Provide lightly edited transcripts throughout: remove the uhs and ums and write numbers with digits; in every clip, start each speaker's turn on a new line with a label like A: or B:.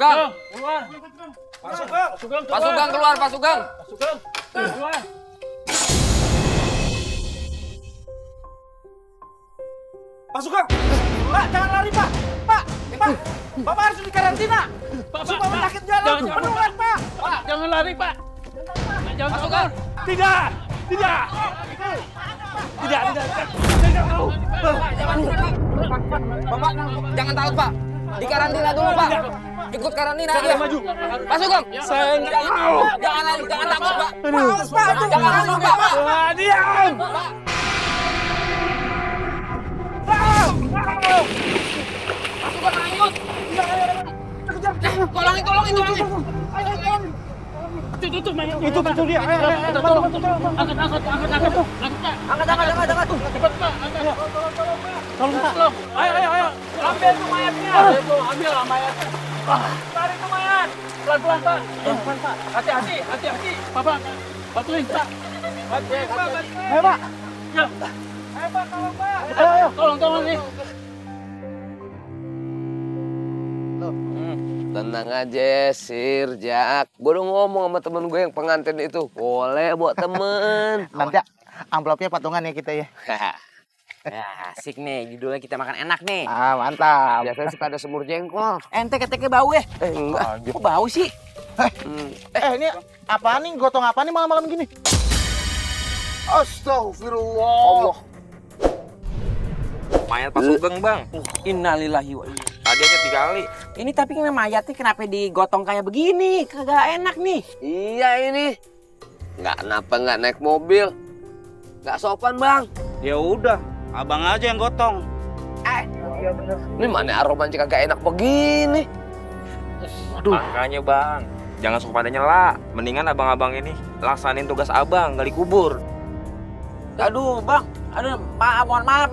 A: Sugeng.
B: Keluar.
A: Pak Sugeng keluar, Pak Sugeng.
B: Keluar.
C: Pak Sugeng! Pak, jangan lari, Pak! Pak! Bapak harus dikarantina! Supaya penyakit jalan menular, Pak!
B: Pak, jangan lari, Pak. Jangan
A: Pak Sugeng.
C: Tidak! Tidak!
A: Bapak, jangan takut, Pak. Dikarantina dulu, Pak. Ikut karantina aja. Pak Sugeng.
C: Saya nggak mau!
A: Jangan takut, Pak.
C: Males, Pak!
A: Jangan takut, Pak.
C: Diam!
A: Pak Sugeng lanjut. Tolongin.
B: Tutup, Mayat.
C: Itu dia!
B: Angkat. Cepat, Pak.
C: Tolong, Pak!
B: Ayo. Ambil tuh mayatnya. Ambil mayatnya. Tarik tuh mayat. Pelan-pelan, Pak. Pak. Hati-hati. Bapak, bantuin, Pak.
C: Ayo, Pak!
B: Ya.
C: Ayo, Pak! Tolong, Pak!
B: Ayo. Tolong nih.
A: Tenang aja, Sir, Jak. Gue udah ngomong sama temen gue yang pengantin itu. Boleh buat temen.
D: Nanti amplopnya patungan ya kita ya.
E: Ya, asik nih, judulnya kita makan enak nih.
D: Ah, mantap.
A: Biasanya suka ada semur jengkol.
E: Ente keteknya bau ya?
A: Enggak.
E: Kok bau sih?
D: Ini apaan nih? Gotong apa nih malam-malam gini? Astagfirullah.
E: Mayat Pak Sugeng, Bang. Innalillahi wa inna. Tadi aja 3 kali. Ini tapi mayatnya kenapa digotong kayak begini? Kagak enak nih.
A: Iya ini. Kenapa nggak naik mobil? Nggak sopan, Bang.
C: Ya udah, abang aja yang gotong.
A: Ini mana aromanya kagak enak begini?
F: Makanya Bang, jangan suka pada nyela. Mendingan abang-abang ini laksanin tugas abang, gali kubur.
E: Aduh, Bang. Aduh, mohon maaf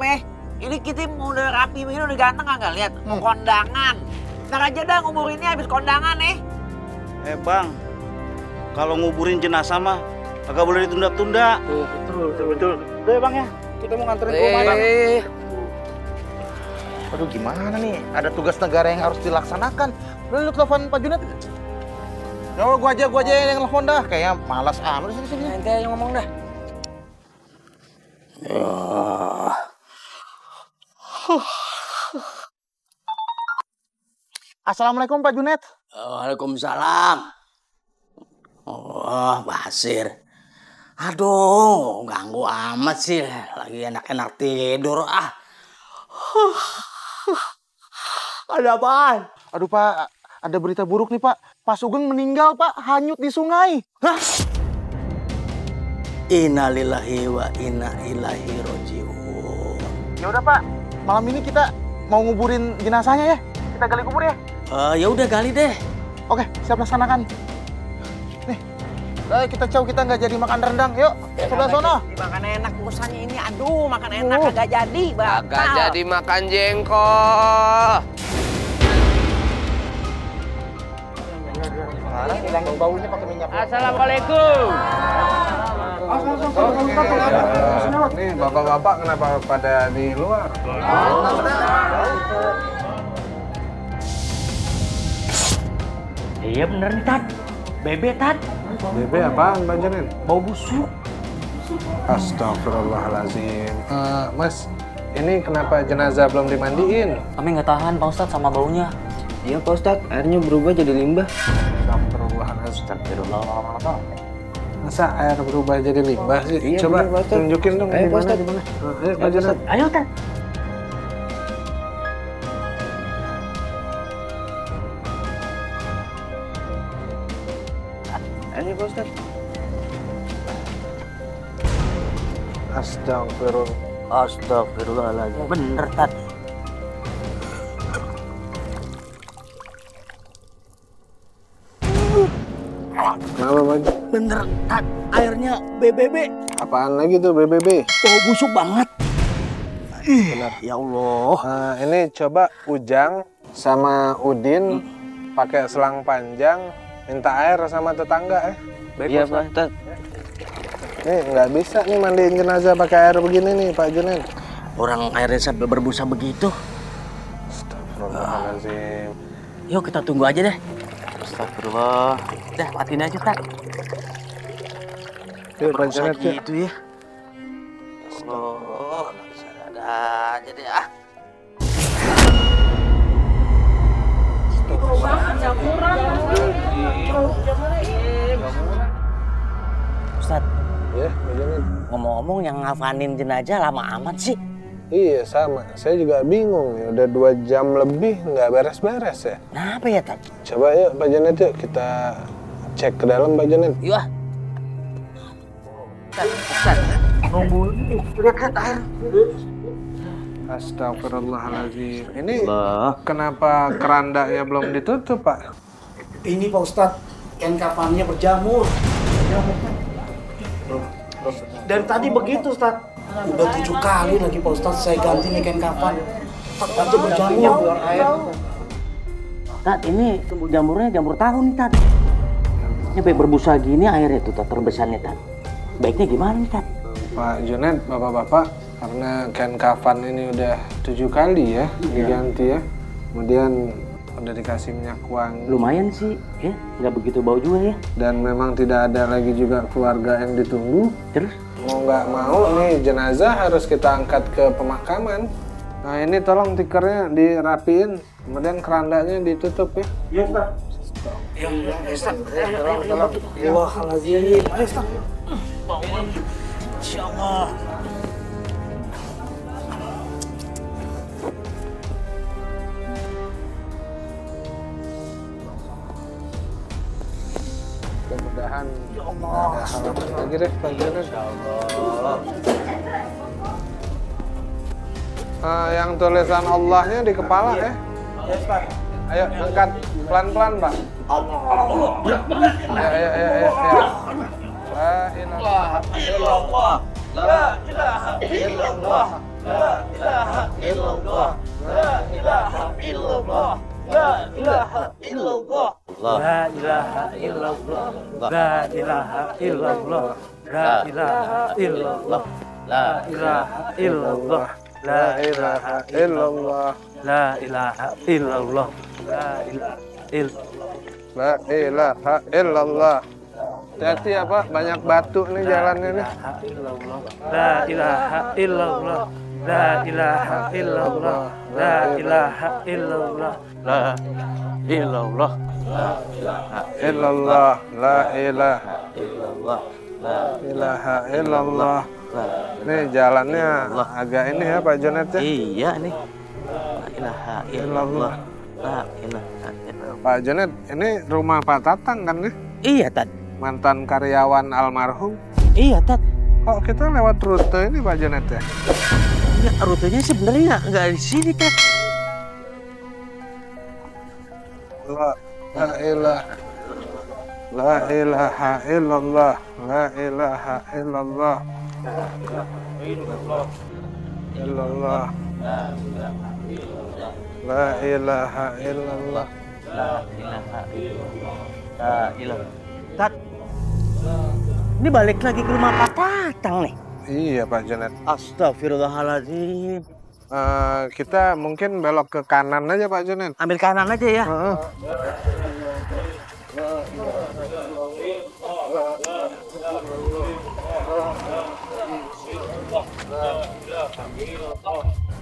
E: Ini kita udah rapi begini, udah ganteng kagak lihat? Kondangan. Ntar aja dah nguburinnya habis kondangan
C: Bang, kalau nguburin jenazah mah agak boleh ditunda-tunda. Betul. Udah ya, Bang ya. Kita mau nganterin ke rumah, Bang.
D: Aduh, gimana nih? Ada tugas negara yang harus dilaksanakan. Udah lu telepon Pak Junet. Ya, gua aja yang telepon dah. Kayaknya malas amat sini.
E: Ente yang ngomong dah.
D: Assalamualaikum Pak Junet.
G: Waalaikumsalam. Oh, Basir. Aduh, ganggu amat sih. Lagi enak-enak tidur. Ada apaan?
D: Aduh Pak, ada berita buruk nih Pak. Pak Sugeng meninggal Pak, hanyut di sungai.
G: Hah? Innalillahi wa inna ilaihi rojiun.
D: Ya udah Pak, malam ini kita mau nguburin jenazahnya ya. Kita gali kubur ya.
G: Ya udah gali deh.
D: Oke, siap laksanakan. Nih, kita nggak jadi makan rendang. Yuk, sebelah sono.
E: Makan enak urusannya ini. Aduh, makan enak kagak jadi, batal.
A: Kagak jadi makan jengkol.
D: Hilangin baunya pakai minyak.
B: Assalamualaikum.
H: Nih bapak-bapak kenapa pada di luar?
B: Iya bener nih, Tat. Bebe, Tat.
H: Bebe apaan Bang Janin?
B: Bau busuk.
H: Astagfirullahaladzim. Mas, ini kenapa jenazah belum dimandiin?
I: Kami nggak tahan Pak Ustadz sama baunya.
F: Iya Pak Ustadz, airnya berubah jadi limbah.
H: Astagfirullahaladzim. Masa air berubah jadi limbah sih?
F: Iya,
H: Coba
F: bener, Pak Ustadz.
H: tunjukin dong
F: Ayo,
H: di
F: Pak
H: mana.
F: Ustadz.
H: Ayo Pak Janin.
B: Ayo, Tat.
F: Ayo Pak Ustadz.
H: Astagfirullah.
G: Astagfirullahaladzim. Bener, Tat.
H: Kenapa Bang?
G: Bener, Tat. Airnya BBB.
H: Apaan lagi tuh BBB?
G: Bau busuk banget.
H: Benar.
G: Ya Allah.
H: Ini coba Ujang sama Udin pakai selang panjang minta air sama tetangga
F: Iya Pak Ustadz.
H: Nih nggak bisa nih mandiin jenazah pakai air begini nih Pak Junen.
G: Orang airnya sampai berbusa begitu.
H: Astagfirullahaladzim.
G: Yuk kita tunggu aja deh. Astagfirullah. Dah, matiin aja, Tat.
H: Yuk, Pak Junet, yuk.
G: Gitu ya. Allah, ada aja deh ah. Ustaz,
H: Ya, Pak Junet.
G: ngomong-ngomong yang ngafanin jenazah lama amat sih.
H: Iya, sama. Saya juga bingung ya. Udah 2 jam lebih nggak beres-beres ya.
G: Kenapa ya, Tat?
H: Coba yuk, Pak Junet, yuk. Kita cek ke dalam, Pak Junet.
G: Yuk ah. Ustaz, nunggu lihat air.
H: Astagfirullahaladzim. Ini kenapa kerandanya belum ditutup, Pak?
C: Ini Pak Ustadz, kain kafannya berjamur. Dari tadi begitu Ustadz. Udah 7 kali lagi Pak Ustadz saya ganti nih kain kafan. Tetap aja berjamur.
G: Tat, ini jamurnya jamur tahu nih, Tat. Ini sampai berbusa gini airnya tuh, Tat, terbesarnya, Tat. Baiknya gimana nih, Tat?
H: Pak Junet, bapak-bapak, karena kain kafan ini udah 7 kali ya diganti ya. Kemudian udah dikasih minyak wangi.
G: Lumayan sih, ya. Nggak begitu bau juga ya.
H: Dan memang tidak ada lagi juga keluarga yang ditunggu.
G: Terus?
H: Mau nggak mau nih jenazah harus kita angkat ke pemakaman. Nah ini tolong tikernya dirapiin, kemudian kerandanya ditutup ya.
C: Iya Ustadz. Ya Ustadz. Astagfirullahaladzim. Ayo Ustadz. Insya Allah.
H: Mudah-mudahan ada harapan lagi deh, Pak Junet. Yang tulisan Allahnya di kepala ya. Ayo angkat pelan-pelan, Pak. Ayo. La ilaha illallah. La ilaha illallah. La ilaha illallah. La ilaha illallah. La ilaha illallah.
B: La ilaha illallah. La ilaha illallah. La ilaha illallah. La ilaha illallah.
H: La ilaha illallah.
B: La ilaha illallah. La ilaha illallah.
H: La ilaha illallah. Hati-hati ya Pak, banyak batu nih jalannya nih.
B: La ilaha illallah. La ilaha illallah. La ilaha illallah. La illallah.
H: Illallah, la ilaha illallah. La ilaha illallah. Nih jalannya agak ini ya Pak Junet ya.
G: Iya nih. La ilaha illallah. La ilaha illallah.
H: Pak Junet, ini rumah Pak Tatang kan nih?
G: Iya, Tat.
H: Mantan karyawan almarhum.
G: Iya, Tat.
H: Kok kita lewat rute ini Pak Junet ya?
G: Enggak, rutenya sebenarnya nggak di sini, Tat.
H: La ilaha illallah. La ilaha illallah. Illallah. La ilaha illallah.
G: La ilaha illallah. La ilaha. Tat. Ini balik lagi ke rumah Pak Tatang nih.
H: Iya Pak Junet.
G: Astagfirullahaladzim.
H: Kita mungkin belok ke kanan aja Pak Junet.
G: Ambil kanan aja ya.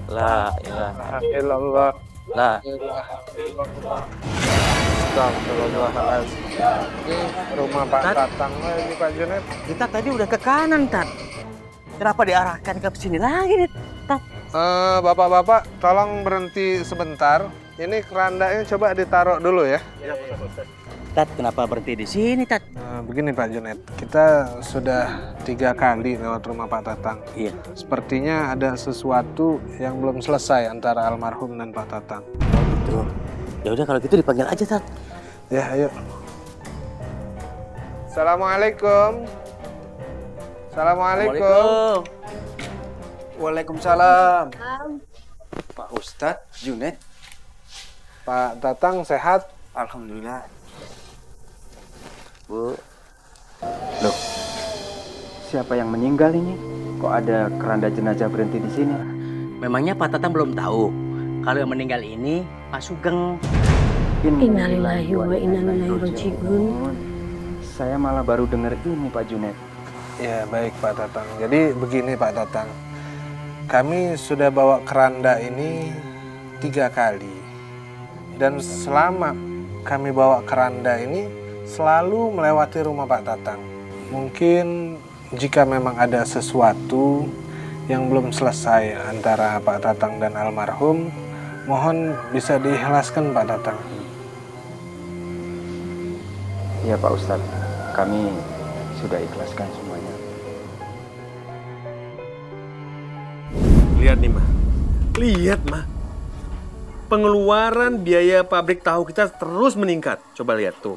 G: La ilaha
H: illallah.
G: La
H: ilaha illallah. Astagfirullahaladzim. Ini rumah Pak Tatang lagi Pak Junet.
G: Kita tadi udah ke kanan, Tat. Kenapa diarahkan ke sini lagi nih, Tat?
H: Bapak-bapak, tolong berhenti sebentar. Ini kerandanya coba ditaruh dulu ya.
G: Tat, kenapa berhenti di sini, Tat?
H: Begini Pak Junet, kita sudah 3 kali lewat rumah Pak Tatang.
G: Iya.
H: Sepertinya ada sesuatu yang belum selesai antara almarhum dan Pak Tatang.
G: Oh gitu. Ya udah kalau gitu dipanggil aja, Tat.
H: Ya, ayo. Assalamualaikum. Assalamualaikum.
C: Waalaikumsalam. Pak Ustadz, Junet.
H: Pak Tatang sehat?
C: Alhamdulillah.
J: Bu. Loh, siapa yang meninggal ini? Kok ada keranda jenazah berhenti di sini?
G: Memangnya Pak Tatang belum tahu kalau yang meninggal ini Pak Sugeng.
K: Innalillahi wa inna ilaihi raji'un.
J: Saya malah baru dengar ini Pak Junet.
H: Ya baik Pak Tatang. Jadi begini Pak Tatang, kami sudah bawa keranda ini 3 kali. Dan selama kami bawa keranda ini selalu melewati rumah Pak Tatang. Mungkin jika memang ada sesuatu yang belum selesai antara Pak Tatang dan almarhum, mohon bisa diikhlaskan Pak Tatang.
J: Iya Pak Ustadz, kami sudah ikhlaskan semuanya.
B: Lihat nih mah, lihat mah. Pengeluaran biaya pabrik tahu kita terus meningkat. Coba lihat tuh.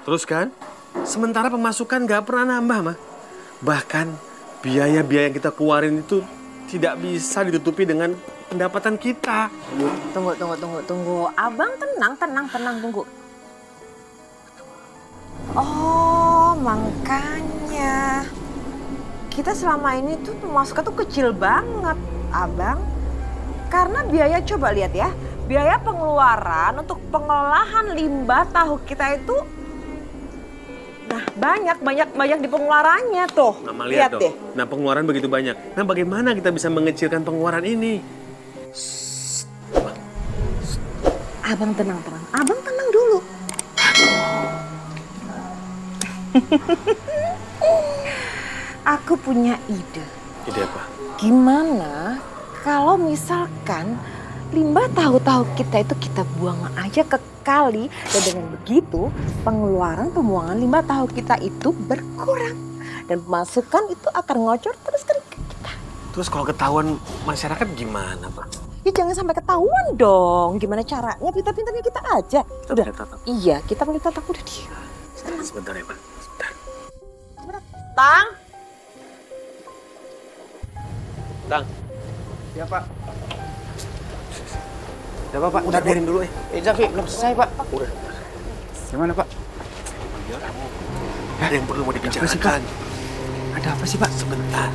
B: Terus kan? Sementara pemasukan nggak pernah nambah mah. Bahkan biaya-biaya yang kita keluarin itu tidak bisa ditutupi dengan pendapatan kita.
K: Tunggu. Abang tenang, tunggu. Oh, makanya kita selama ini tuh pemasukan tuh kecil banget, Abang. Karena biaya, coba lihat ya, biaya pengeluaran untuk pengolahan limbah tahu kita itu banyak di pengeluarannya tuh.
B: Mama lihat deh. Nah, pengeluaran begitu banyak. Nah, bagaimana kita bisa mengecilkan pengeluaran ini?
K: Abang tenang. Abang tenang dulu. Aku punya ide.
B: Ide apa?
K: Gimana kalau misalkan limbah tahu-tahu kita itu kita buang aja ke kali, dan dengan begitu pembuangan limbah tahu kita itu berkurang dan pemasukan itu akan ngocor terus ke kita.
B: Terus kalau ketahuan masyarakat gimana, Pak?
K: Ya jangan sampai ketahuan dong. Gimana caranya? Pintar-pintarnya kita aja. Udah. Iya, kita boleh tatap udah dia.
B: Sebentar ya, Pak.
K: Tang.
J: Ya Pak.
C: Udah Pak.
B: Udah biarin dulu
C: Zaki, belum selesai Pak.
B: Udah.
J: Gimana Pak?
B: Ada yang perlu mau dibicarakan.
J: Ada apa sih Pak?
B: Sebentar.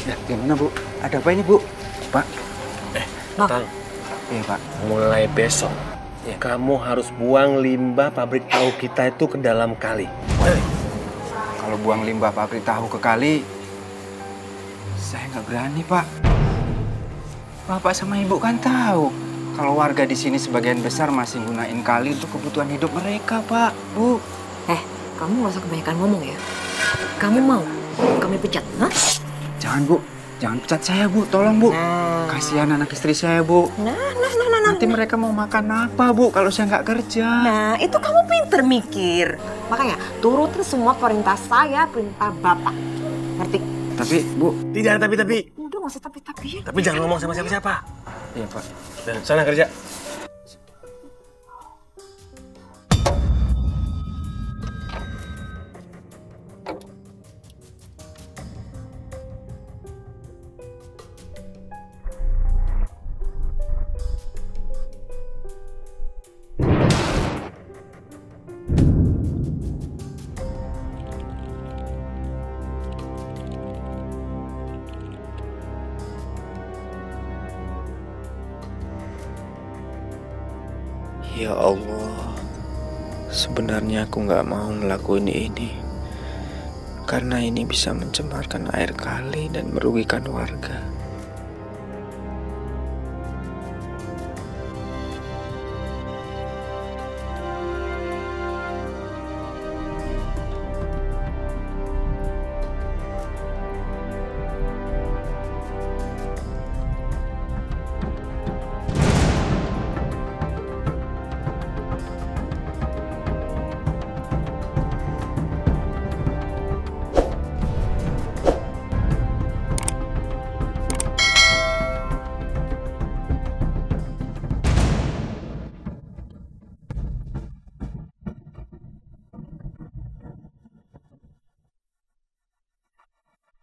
J: Ya gimana Bu? Ada apa ini Bu? Pak.
B: Tang.
J: Iya Pak.
B: Mulai besok, kamu harus buang limbah pabrik tahu kita itu ke dalam kali.
J: Kalau buang limbah pabrik tahu ke kali, saya nggak berani Pak. Bapak sama Ibu kan tahu kalau warga di sini sebagian besar masih gunain kali untuk kebutuhan hidup mereka, Pak, Bu.
K: Kamu nggak usah kebanyakan ngomong ya. Kamu mau kami pecat, hah?
J: Jangan Bu, jangan pecat saya Bu, tolong Bu. Kasihan anak istri saya Bu. Nanti mereka mau makan apa Bu kalau saya nggak kerja?
K: Nah, itu kamu pinter mikir. Makanya turutin semua perintah saya, perintah Bapak. Ngerti?
J: Tapi Bu.
B: Tidak ada tapi.
K: Udah nggak usah tapi.
B: Tapi jangan ngomong sama siapa-siapa.
J: Iya Pak.
B: Dan sana kerja.
F: Ya Allah, sebenarnya aku nggak mau ngelakuin ini. Karena ini bisa mencemarkan air kali dan merugikan warga.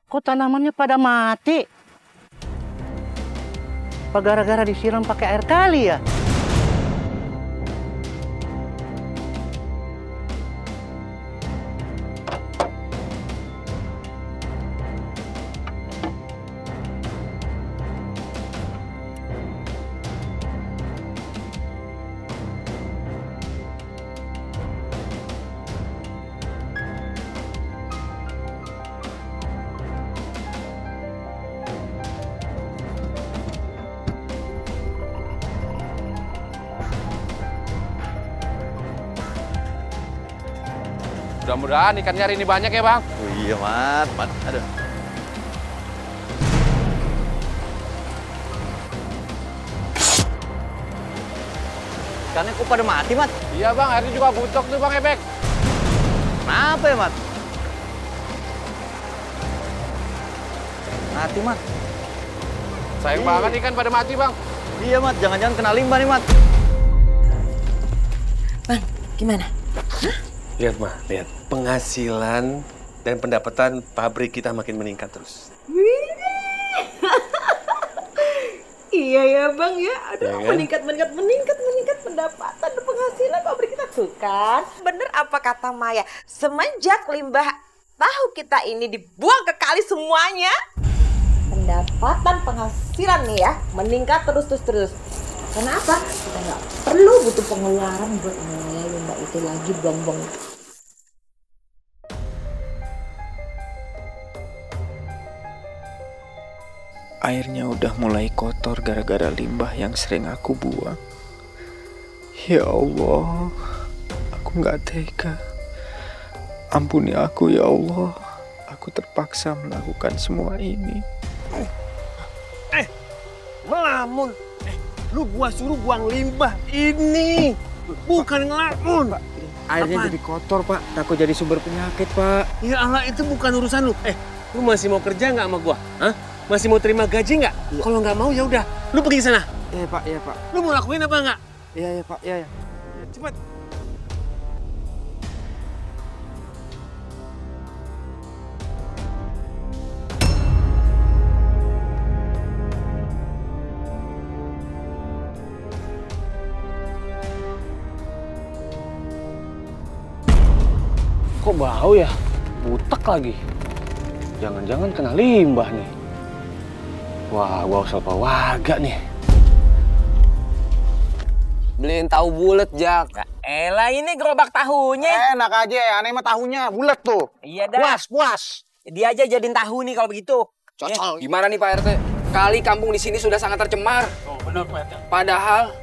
G: Kok tanamannya pada mati? Apa gara-gara disiram pakai air kali ya?
B: Mudah-mudahan ikan nyari ini banyak ya, Bang.
C: Oh iya, Mat. Aduh.
G: Ikannya kok pada mati, Mat?
B: Iya, Bang. Airnya juga bucok tuh, Bang Ebek.
G: Kenapa ya, Mat? Mati, Mat.
B: Sayang banget ikan pada mati, Bang.
G: Iya, Mat. Jangan-jangan kena limbah nih, Mat.
K: Bang, gimana?
B: Lihat, Ma. Lihat. Penghasilan dan pendapatan pabrik kita makin meningkat terus.
K: Iya ya Bang ya, aduh
B: Ya kan?
K: meningkat pendapatan dan penghasilan pabrik kita tuh kan. Bener apa kata Maya, semenjak limbah tahu kita ini dibuang ke kali semuanya, pendapatan penghasilan nih ya meningkat terus. Kenapa? Kita nggak perlu butuh pengeluaran buat mengelola limbah itu lagi buang-buang.
F: Airnya udah mulai kotor gara-gara limbah yang sering aku buang. Ya Allah, aku gak tega. Ampuni aku ya Allah, aku terpaksa melakukan semua ini.
B: Melamun. Lu gua suruh buang limbah ini, bukan ngelamun.
J: Airnya jadi kotor, Pak. Takut jadi sumber penyakit, Pak.
B: Ya Allah, itu bukan urusan lu. Lu masih mau kerja nggak sama gua? Hah? Masih mau terima gaji nggak?
J: Iya.
B: Kalau nggak mau ya udah, lu pergi sana.
J: Iya, Pak. Iya, Pak.
B: Lu mau lakuin apa nggak?
J: Iya, Pak. Iya.
B: Cepat.
L: Kok bau ya? Butek lagi. Jangan-jangan kena limbah nih. Wah, gua harus lupa warga nih.
A: Beliin tahu bulat, Jak.
E: Elah, ini gerobak tahunya.
D: Enak aja, aneh mah tahunya bulat tuh.
E: Iya dah.
D: Puas.
E: Dia aja jadiin tahu nih kalau begitu.
D: Cocok.
A: Gimana nih Pak RT? Kali kampung di sini sudah sangat tercemar.
L: Oh, benar Pak RT.
A: Padahal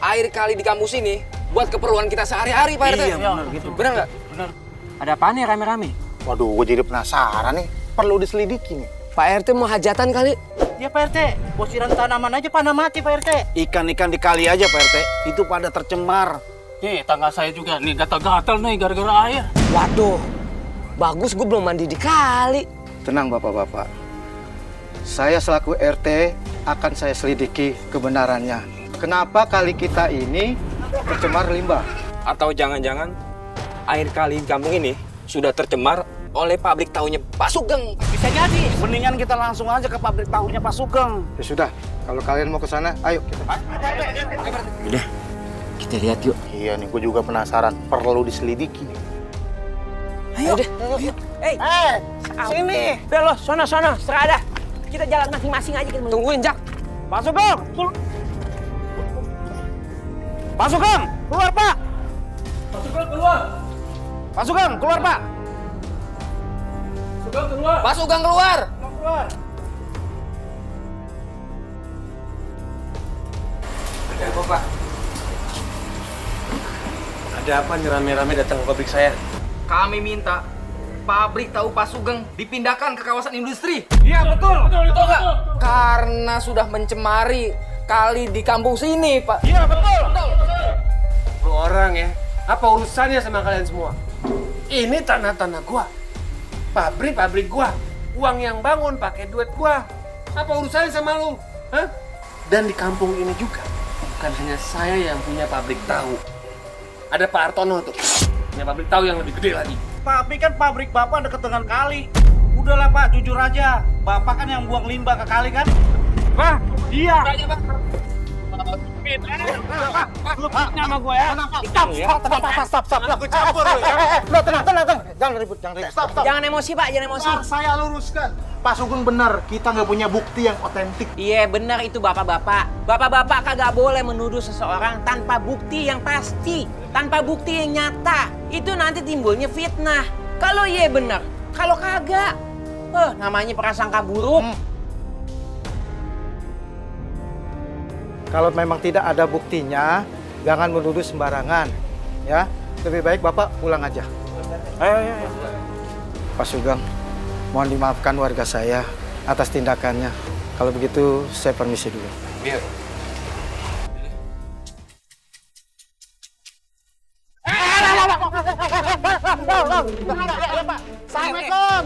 A: air kali di kampus ini buat keperluan kita sehari-hari, Pak RT.
L: Iya, benar gitu.
A: Benar nggak?
L: Benar. Ada apaan nih rame-rame?
D: Waduh, gue jadi penasaran nih. Perlu diselidiki nih.
A: Pak RT mau hajatan kali?
G: Ya Pak RT, bosiran tanaman aja pada mati Pak RT.
C: Ikan-ikan di kali aja, Pak RT. Itu pada tercemar.
L: Nih, tangga saya juga nih gatal-gatal nih gara-gara air.
A: Waduh, bagus gue belum mandi di kali.
C: Tenang, Bapak-Bapak. Saya selaku RT akan saya selidiki kebenarannya. Kenapa kali kita ini tercemar limbah?
A: Atau jangan-jangan air kali di kampung ini sudah tercemar oleh pabrik tahunya Pak Sugeng.
C: Bisa jadi. Mendingan kita langsung aja ke pabrik tahunya Pak Sugeng. Ya sudah, kalau kalian mau ke sana, ayo kita.
A: Udah, kita lihat yuk.
C: Iya nih, gue juga penasaran. Perlu diselidiki.
A: Ayo deh.
E: Sini. Udah lo, sono, serah dah. Kita jalan masing-masing aja. Kita
A: Tungguin, Jak.
E: Pak Sugeng! Pak Sugeng, keluar Pak!
L: Pak Sugeng keluar!
C: Pak Sugeng, keluar Pak!
L: Sugeng keluar!
A: Pak Sugeng keluar!
L: Keluar!
B: Ada apa, Pak? Ada apa nih rame-rame datang ke pabrik saya?
A: Kami minta pabrik tahu Pak Sugeng dipindahkan ke kawasan industri.
L: Iya, betul! Betul,
A: Betul nggak? Karena sudah mencemari kali di kampung sini, Pak.
L: Iya, betul!
B: Lu orang ya, apa urusannya sama kalian semua? Ini tanah-tanah gua. Pabrik gua. Uang yang bangun pakai duit gua. Apa urusannya sama lu? Hah? Dan di kampung ini juga, bukan hanya saya yang punya pabrik tahu. Ada Pak Artono tuh, punya pabrik tahu yang lebih gede lagi.
C: Tapi kan pabrik Bapak dekat dengan kali. Udahlah Pak, jujur aja. Bapak kan yang buang limbah ke kali kan?
L: Pak! Iya!
C: Nama gue ya. Stop. Aku campur lu ya.
D: Tenang. Jangan ribut. Stop.
E: Jangan emosi Pak, jangan emosi.
D: Saya luruskan. Pak Sugeng benar, kita nggak punya bukti yang otentik.
E: Iya benar itu bapak-bapak. Bapak-bapak kagak boleh menuduh seseorang tanpa bukti yang pasti, tanpa bukti yang nyata. Itu nanti timbulnya fitnah. Kalau iya benar, kalau kagak, namanya prasangka buruk.
G: Kalau memang tidak ada buktinya, jangan menuduh sembarangan. Ya, lebih baik Bapak pulang aja.
C: Ayo. Pak Sugeng, mohon dimaafkan warga saya atas tindakannya. Kalau begitu, saya permisi dulu.
J: Iya.
G: Assalamualaikum.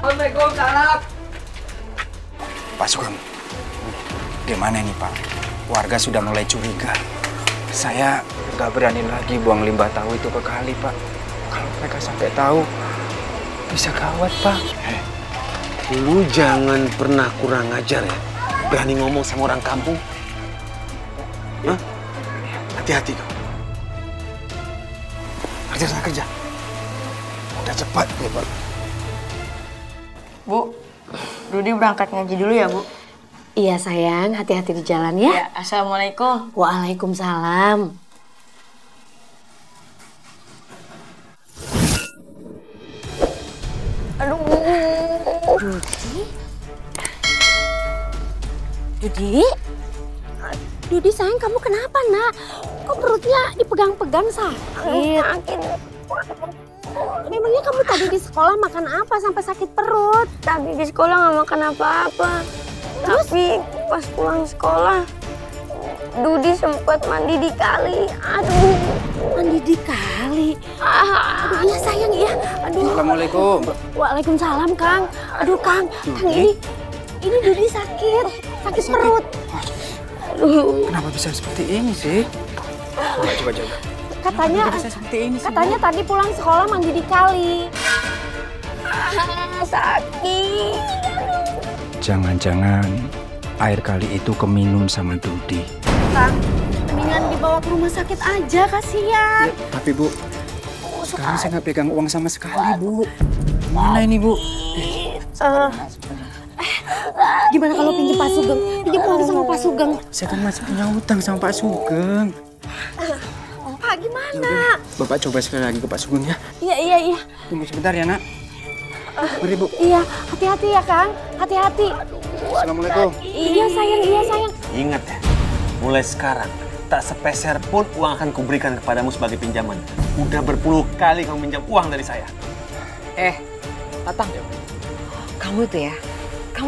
A: Waalaikumsalam.
J: Pak Sugeng, gimana nih Pak? Warga sudah mulai curiga. Saya nggak berani lagi buang limbah tahu itu ke kali, Pak. Kalau mereka sampai tahu, bisa gawat, Pak.
B: Lu jangan pernah kurang ajar ya. Berani ngomong sama orang kampung. Hah? Hati-hati kau. Kerja. Udah cepat ya, Pak.
M: Bu, Dudi berangkat ngaji dulu ya, Bu?
K: Iya sayang, hati-hati di jalan ya.
M: Ya, assalamualaikum.
K: Waalaikumsalam.
M: Aduh.
K: Dudi sayang, kamu kenapa nak? Kok perutnya dipegang-pegang sakit? Memangnya kamu tadi di sekolah makan apa sampai sakit perut?
M: Tadi di sekolah nggak makan apa-apa. Tapi pas pulang sekolah, Dudi sempat mandi di kali. Aduh.
K: Mandi di kali? Aduh iya sayang ya. Aduh.
J: Assalamualaikum.
K: Waalaikumsalam Kang. Aduh Kang ini Dudi sakit perut.
J: Aduh. Kenapa bisa seperti ini sih? Coba.
K: Katanya tadi pulang sekolah mandi di kali.
M: Sakit.
J: Jangan-jangan air kali itu keminum sama Dudi.
K: Kang, mendingan dibawa ke rumah sakit aja, kasihan.
J: Ya, tapi Bu, sekarang saya nggak pegang uang sama sekali, Bu. Mana ini, Bu?
K: Gimana kalau pinjam Pak Sugeng? Pinjam uang sama Pak Sugeng.
J: Saya kan masih punya utang sama Pak Sugeng.
K: Pak, gimana?
J: Bapak coba sekali lagi ke Pak Sugeng ya.
K: Iya.
J: Tunggu sebentar ya, Nak. Mari, Bu.
K: Iya, hati-hati ya, Kang. Hati-hati.
J: Assalamualaikum.
K: Iya, sayang.
B: Ingat ya, mulai sekarang tak sepeser pun uang akan kuberikan kepadamu sebagai pinjaman. Udah berpuluh kali kamu minjam uang dari saya.
K: Tatang. Kamu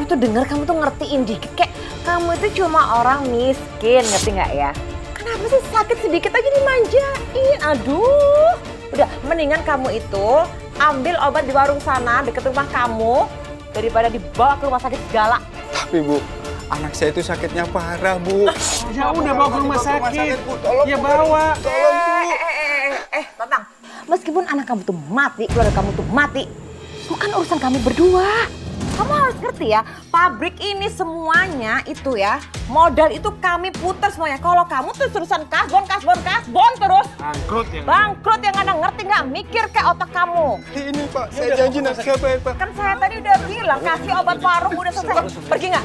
K: tuh denger, kamu tuh ngertiin dikit. Kayak kamu itu cuma orang miskin, ngerti nggak ya? Kenapa sih sakit sedikit aja dimanjain? Aduh. Udah, mendingan kamu itu ambil obat di warung sana deket rumah kamu daripada dibawa ke rumah sakit segala.
J: Tapi Bu, anak saya itu sakitnya parah, Bu.
B: Ya udah bawa ke rumah sakit. Bu. Tolong, ya bawa.
J: Tolong, Bu.
K: Tatang. Meskipun anak kamu tuh mati, keluarga kamu tuh mati, bukan urusan kami berdua. Kamu harus ngerti ya, pabrik ini semuanya itu ya, modal itu kami putar semuanya. Kalau kamu tuh urusan kasbon terus. Bangkrut yang ada ngerti nggak? Mikir kayak otak kamu.
J: Ini Pak, saya janji nanti kabar Pak.
K: Kan saya tadi udah bilang kasih obat warung udah selesai. Pergi nggak?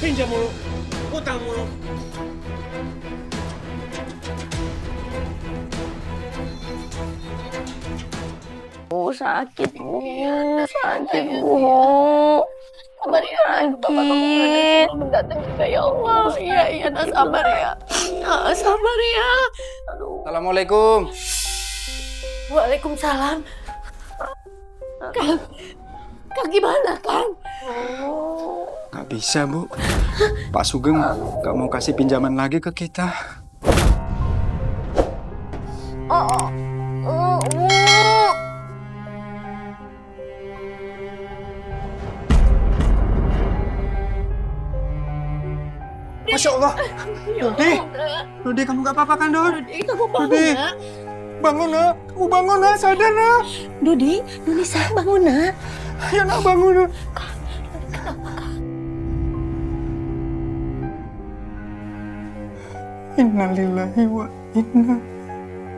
B: Pinjam mulu, utang mulu.
M: Sakit Bu. Sabar ya lagi. Datang juga ya Allah. Iya, sabar ya. Sabar ya. Aduh.
J: Assalamualaikum.
M: Waalaikumsalam. Kang gimana, Kang?
J: Nggak bisa, Bu. Pak Sugeng nggak mau kasih pinjaman lagi ke kita. Masya Allah. Dodi, kamu gak apa-apa kan, Dod?
M: Dodi,
J: bangun, nak. Kamu bangun, nak. Sadar, nak.
K: Dodi sayang bangun, nak.
J: Ayo, nak, bangun, nak. Innalillahi wa inna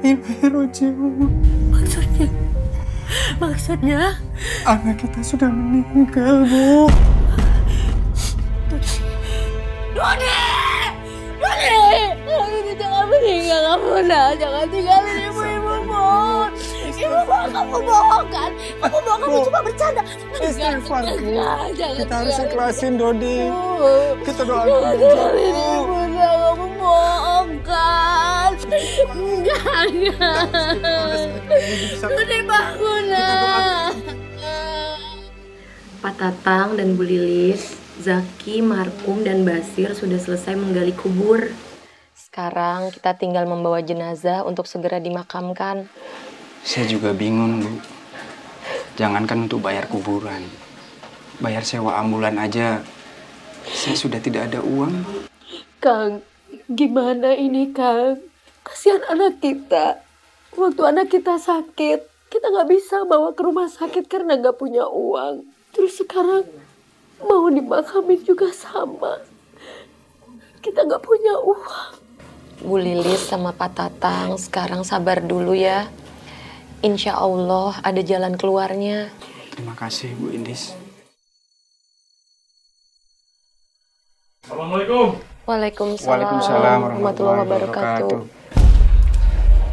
J: ilaihi raji'un.
M: Maksudnya?
J: Anak kita sudah meninggal, Bu.
M: Dodi! Jangan meninggal kamu, nak. Jangan tinggalin ibu-ibu, Bu. Ibu mau kamu bohong kan? Kamu bohong, kamu cuma bercanda.
J: Istighfar, Bu. Kita harus ikhlasin, Dodi. Kita doakan.
M: Jangan tinggalin ibu, nak. Kamu bohong kan? Enggak. Dudi bangun.
N: Pak Tatang dan Bu Lilis, Zaki, Markum, dan Basir sudah selesai menggali kubur. Sekarang kita tinggal membawa jenazah untuk segera dimakamkan.
J: Saya juga bingung, Bu. Jangankan untuk bayar kuburan. Bayar sewa ambulan aja, saya sudah tidak ada uang.
N: Kang, gimana ini, Kang? Kasihan anak kita. Waktu anak kita sakit, kita nggak bisa bawa ke rumah sakit karena nggak punya uang. Terus sekarang mau dimakamin juga sama. Kita nggak punya uang. Bu Lilis sama Pak Tatang sekarang sabar dulu ya. Insya Allah ada jalan keluarnya.
J: Terima kasih, Bu Indis.
O: Assalamualaikum.
N: Waalaikumsalam warahmatullahi wabarakatuh.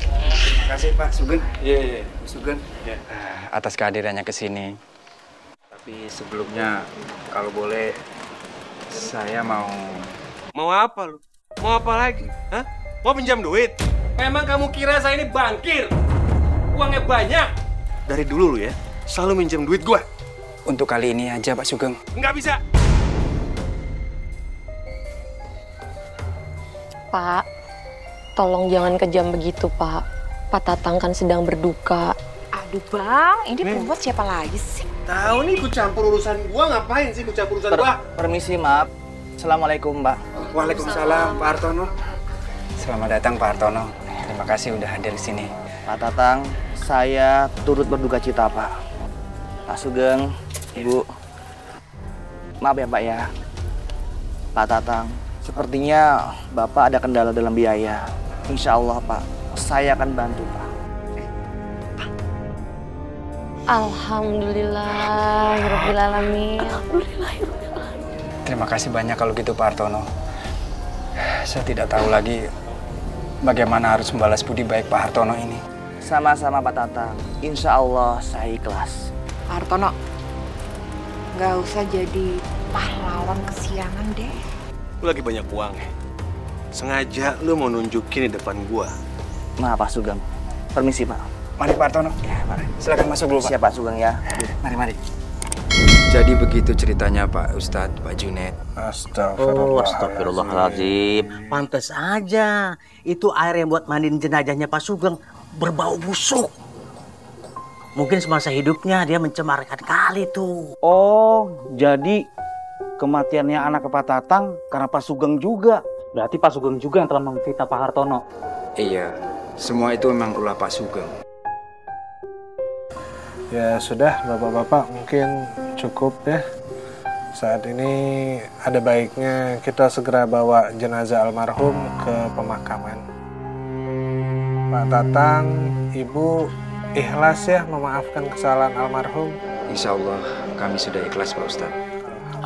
J: Terima kasih Pak Sugeng. Iya, Sugeng. Atas kehadirannya ke sini. Tapi sebelumnya, kalau boleh, saya mau...
B: Mau apa lu? Mau apa lagi? Hah? Mau pinjam duit? Memang kamu kira saya ini bankir? Uangnya banyak. Dari dulu lu ya, selalu minjem duit gua.
J: Untuk kali ini aja Pak Sugeng.
B: Nggak bisa.
N: Pak, tolong jangan kejam begitu, Pak. Pak Tatang kan sedang berduka.
K: Aduh Bang, ini perempuan siapa lagi sih?
B: Tahu nih ikut campur urusan gua, ngapain sih ikut campur urusan gua?
D: Permisi, maaf. Assalamualaikum, Mbak.
J: Waalaikumsalam, Pak Hartono. Selamat datang, Pak Hartono. Terima kasih udah hadir di sini.
D: Pak Tatang, saya turut berduka cita, Pak. Pak Sugeng, Ibu. Maaf ya, Pak ya. Pak Tatang, sepertinya Bapak ada kendala dalam biaya. Insya Allah, Pak. Saya akan bantu, Pak.
N: Alhamdulillahirrahmanirrahim.
J: Terima kasih banyak kalau gitu, Pak Hartono. Saya tidak tahu lagi bagaimana harus membalas budi baik Pak Hartono ini.
D: Sama-sama, Pak Tatang. Insya Allah saya ikhlas.
K: Pak Hartono, nggak usah jadi pahlawan kesiangan deh.
B: Lu lagi banyak uang ya? Sengaja lu mau nunjukin di depan gua.
D: Maaf, Pak Sugeng. Permisi, Pak.
J: Mari Pak Hartono. Ya, mari. Silakan masuk dulu, Pak.
D: Siap, Pak Sugeng ya.
J: Mari. Jadi begitu ceritanya Pak Ustadz, Pak Junet.
G: Astagfirullahaladzim. Pantes aja. Itu air yang buat mandiin jenazahnya Pak Sugeng berbau busuk. Mungkin semasa hidupnya dia mencemarkan kali tuh.
L: Oh, jadi kematiannya anak Pak Tatang karena Pak Sugeng juga. Berarti Pak Sugeng juga yang telah memfitnah Pak Hartono.
J: Iya, semua itu memang ulah Pak Sugeng.
H: Ya sudah, bapak-bapak mungkin cukup ya. Saat ini ada baiknya kita segera bawa jenazah almarhum ke pemakaman. Pak Tatang, Ibu ikhlas ya memaafkan kesalahan almarhum?
J: Insya Allah kami sudah ikhlas Pak Ustadz.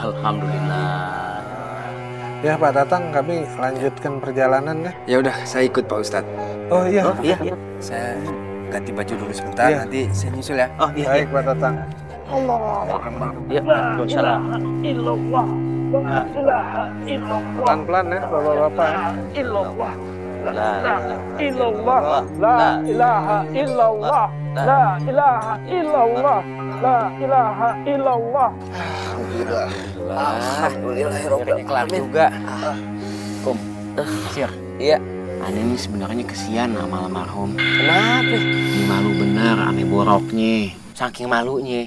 G: Alhamdulillah.
H: Ya Pak Tatang, kami lanjutkan perjalanan ya.
J: Ya udah, saya ikut Pak Ustadz.
H: Oh iya.
J: Saya ganti baju dulu sebentar, nanti saya nyusul ya.
G: Oh iya.
H: Baik Pak Tatang.
G: Ya, Waalaikumsalam.
H: Pelan-pelan ya bapak-bapak.
G: La ilaha illallah, la ilaha illallah, la ilaha illallah, la ilaha illallah.
E: Alhamdulillah, kelar juga.
J: Kum, Sir.
E: Iya.
P: Aneh ini sebenarnya kesian sama almarhum.
E: Kenapa?
P: Ini malu bener ame boroknya. Saking malunya,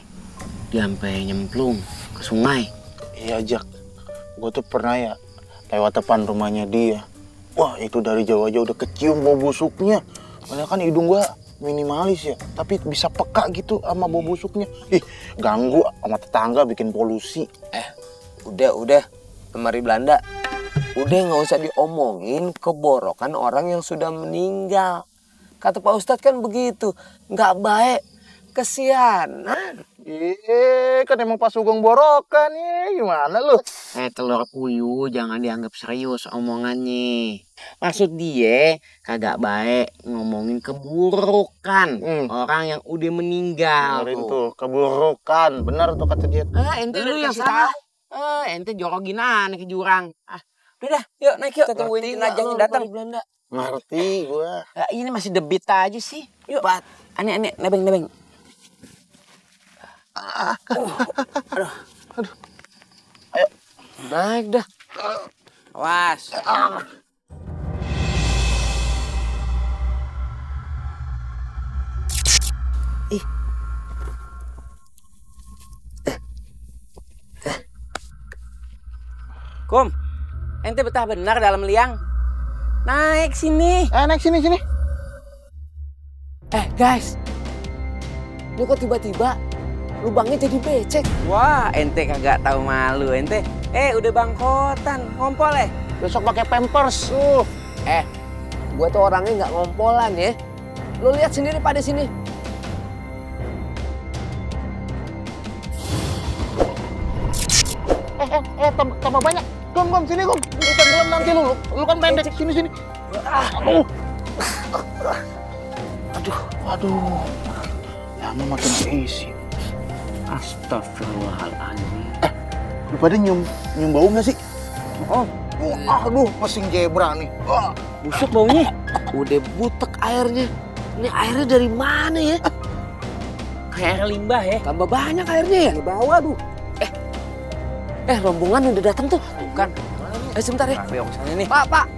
P: dia sampai nyemplung ke sungai.
Q: Iya, Jak. Gue tuh pernah ya lewat depan rumahnya dia. Wah, itu dari jauh-jauh udah kecium bau busuknya. Padahal kan hidung gua minimalis ya, tapi bisa peka gitu sama bau busuknya. Ih, ganggu sama tetangga, bikin polusi.
E: Udah, kemari Belanda. Udah nggak usah diomongin keborokan orang yang sudah meninggal. Kata Pak Ustadz kan begitu, nggak baik, kesianan.
Q: Kan emang Pak Sugeng borokan ya, gimana lu?
P: Telur puyuh jangan dianggap serius omongannya. Maksud dia kagak baik ngomongin keburukan orang yang udah meninggal.
Q: Benerin tuh, keburukan. Bener tuh kata dia.
P: Ente lu yang salah. Ente jorogin aneh ke jurang.
E: Udah, yuk naik yuk. Kita tungguin jenazahnya datang.
Q: Ngerti gua.
P: Ya, ini masih debit aja sih.
E: Yuk. Aneh, nebeng.
P: Aduh. Ayo. Naik dah.
E: Awas.
P: Ih.
E: Kum, ente betah benar dalam liang. Naik sini.
Q: Naik sini.
E: Guys. Ini kok tiba-tiba lubangnya jadi becek. Wah, ente kagak tahu malu ente. Udah bangkotan, ngompol
Q: Besok pakai pampers.
A: Gua tuh orangnya nggak ngompolan ya. Lu lihat sendiri pada sini.
Q: Tambah banyak. Gom, sini Gom. Bukan belum nanti lu kan pendek. Sini. Aduh. Lama makin keisi.
A: Astagfirullahaladzim.
Q: Lu pada nyium bau nggak sih? Aduh, mesin zebra nih.
A: Busuk baunya. Udah butek airnya. Ini airnya dari mana ya?
E: Kayak air limbah ya.
A: Tambah banyak airnya ya?
E: Di bawah tuh.
A: Rombongan udah datang tuh.
E: Bukan.
A: Sebentar ya.
E: Ini.
A: Pak. Pak,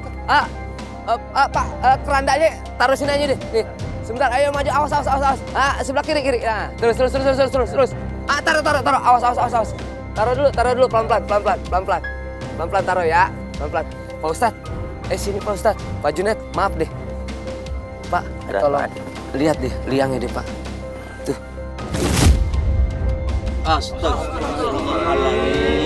A: kerandanya taruh sini aja deh. Nih. Sebentar, ayo maju. Awas. Sebelah kiri. Nah, terus. Taruh. Awas. Taruh dulu pelan-pelan. Pelan-pelan taruh ya. Pelan-pelan. Pak Ustadz. Sini Pak Ustadz. Pak Junet, maaf deh. Pak, tolong lihat deh liangnya deh, Pak. Tuh.
H: Astagfirullahaladzim.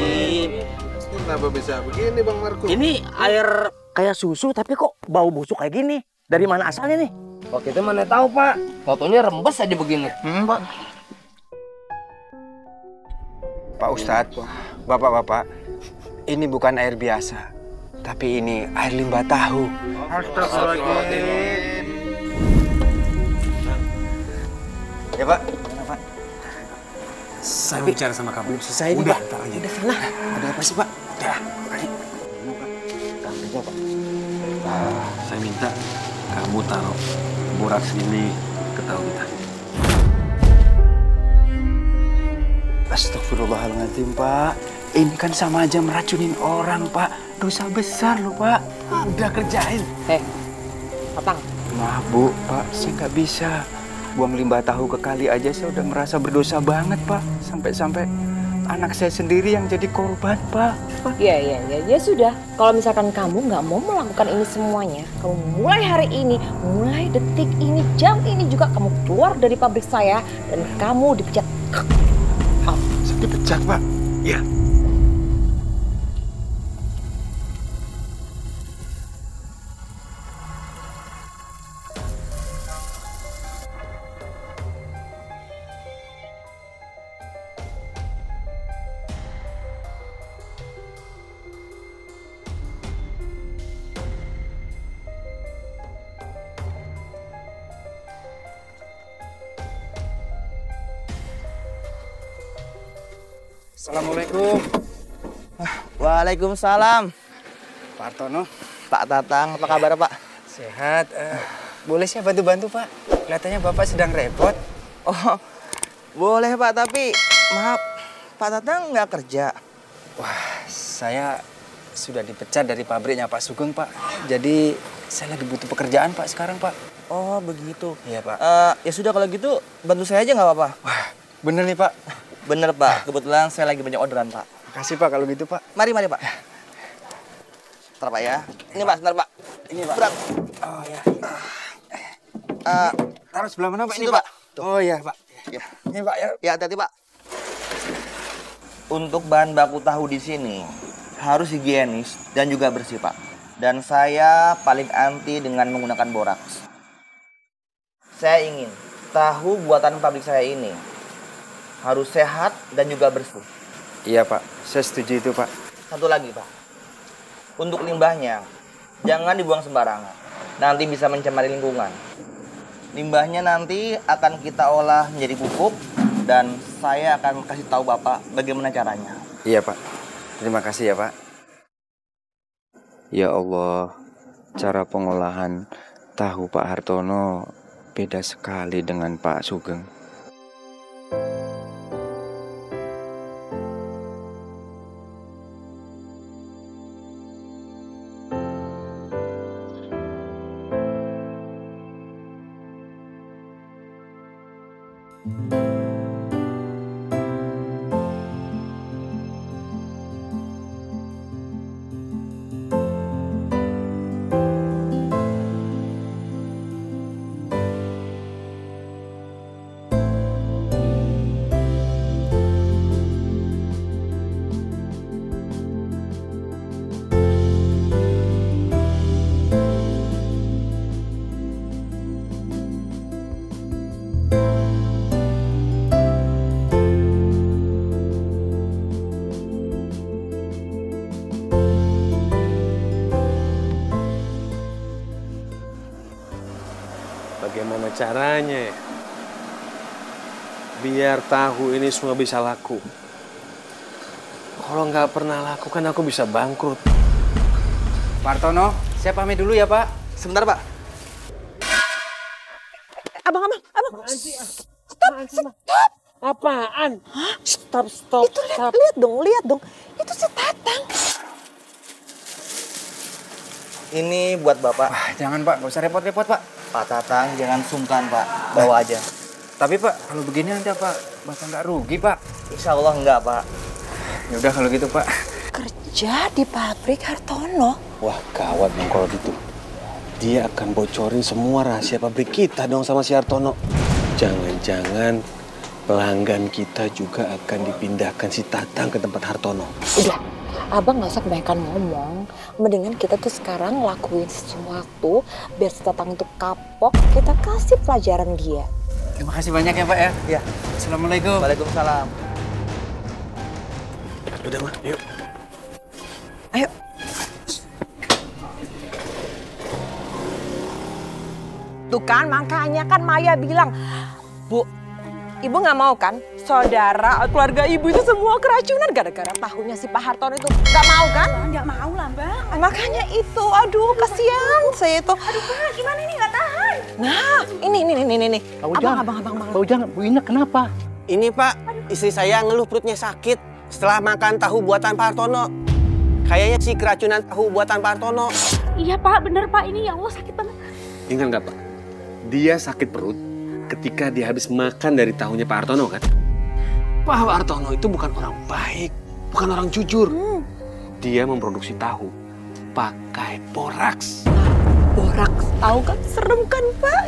H: Kenapa bisa begini Bang Marco?
G: Ini air kayak susu tapi kok bau busuk kayak gini? Dari mana asalnya nih?
A: Kok kita mana tahu, Pak. Fotonya rembes aja begini.
Q: Pak.
J: Pak Ustadz, Bapak-bapak, ini bukan air biasa, tapi ini air limbah tahu.
H: Astagfirullahaladzim.
J: Ya Pak.
B: Saya bicara sama kamu.
J: Selesai nih,
B: Udah,
J: Pak.
B: ntar aja.
J: Udah sana. Ada apa sih, Pak?
B: Udah. Saya minta kamu taruh borak sini ke tahu kita.
J: Astagfirullahaladzim, Pak. Ini kan sama aja meracunin orang, Pak. Dosa besar loh, Pak. Udah kerjain.
E: Patang.
J: Maaf, Bu. Pak, saya nggak bisa. Buang limbah tahu ke kali aja saya udah merasa berdosa banget, Pak. Sampai-sampai anak saya sendiri yang jadi korban, Pak.
K: Ya sudah. Kalau misalkan kamu nggak mau melakukan ini semuanya, kamu mulai hari ini, mulai detik ini, jam ini juga kamu keluar dari pabrik saya dan kamu dipecat.
J: Saya dipecat, Pak? Iya. Assalamualaikum.
D: Waalaikumsalam.
J: Pak Artono.
D: Pak Tatang, apa kabar Pak?
J: Sehat. Boleh saya bantu-bantu, Pak? Kelihatannya Bapak sedang repot.
D: Oh, boleh Pak, tapi maaf, Pak Tatang nggak kerja.
J: Wah, saya sudah dipecat dari pabriknya Pak Sugeng, Pak. Jadi saya lagi butuh pekerjaan, Pak, sekarang, Pak.
D: Oh, begitu.
J: Iya, Pak.
D: Ya sudah kalau gitu, bantu saya aja nggak apa-apa?
J: Wah, bener nih, Pak.
D: Bener, Pak. Kebetulan saya lagi banyak orderan, Pak.
J: Makasih, Pak, kalau gitu, Pak.
D: Mari, Pak. Sebentar, Pak, ya. Ini, Pak, sebentar, Pak.
J: Ini, Pak.
D: Berat.
J: Oh, ya.
D: Taruh
J: sebelah mana, Pak?
D: Ini,
J: Ini,
D: Pak.
J: Oh, iya, Pak.
D: Ya.
J: Ini, Pak, ya.
D: Ya, hati-hati, Pak. Untuk bahan baku tahu di sini harus higienis dan juga bersih, Pak. Dan saya paling anti dengan menggunakan boraks. Saya ingin tahu buatan pabrik saya ini harus sehat dan juga bersih.
J: Iya, Pak. Saya setuju itu, Pak.
D: Satu lagi, Pak. Untuk limbahnya, jangan dibuang sembarangan. Nanti bisa mencemari lingkungan. Limbahnya nanti akan kita olah menjadi pupuk dan saya akan kasih tahu Bapak bagaimana caranya.
J: Iya, Pak. Terima kasih ya, Pak.
F: Ya Allah, cara pengolahan tahu Pak Hartono beda sekali dengan Pak Sugeng.
B: Bagaimana caranya ya? Biar tahu ini semua bisa laku. Kalau nggak pernah laku kan aku bisa bangkrut.
J: Pak Hartono, saya pamit dulu ya Pak.
D: Sebentar Pak.
K: Abang. Stop.
B: Apaan?
K: Hah?
B: Stop.
K: Itu lihat dong. Itu si Tatang.
D: Ini buat Bapak.
J: Jangan Pak, nggak usah repot-repot Pak.
D: Pak Tatang, jangan sungkan Pak. Bawa aja.
J: Tapi Pak, kalau begini nanti Pak, Bapak nggak rugi Pak.
D: Insya Allah enggak Pak.
J: Ya udah kalau gitu Pak.
K: Kerja di pabrik Hartono.
B: Wah gawat dong kalau gitu. Dia akan bocorin semua rahasia pabrik kita dong sama si Hartono. Jangan-jangan pelanggan kita juga akan dipindahkan si Tatang ke tempat Hartono.
K: Udah, abang nggak usah kebanyakan ngomong. Mendingan kita tuh sekarang lakuin sesuatu biar si Tatang itu kapok. Kita kasih pelajaran dia.
J: Terima kasih banyak ya Pak ya.
D: Ya.
J: Assalamualaikum.
D: Waalaikumsalam.
B: Udah mah, yuk.
K: Ayo. Tuh kan, makanya kan Maya bilang, Bu, Ibu nggak mau kan saudara keluarga Ibu itu semua keracunan gara-gara tahunya si Pak Hartono itu. Nggak mau kan?
O: Nggak mau lah Mbak.
K: Makanya itu, aduh kasihan saya itu.
O: Aduh Pak, gimana ini nggak tahan?
K: Nah, ini. Abang.
L: Pak Ujang, Bu Ina kenapa?
R: Ini Pak, istri saya ngeluh perutnya sakit setelah makan tahu buatan Pak Hartono. Kayaknya sih keracunan tahu buatan Pak Hartono.
O: Iya Pak, bener Pak, ini ya Allah sakit banget.
B: Ingat nggak Pak? Dia sakit perut ketika dia habis makan dari tahunya Pak Hartono kan? Pak Hartono itu bukan orang baik, bukan orang jujur. Dia memproduksi tahu pakai boraks.
K: Boraks, tahu kan serem kan Pak?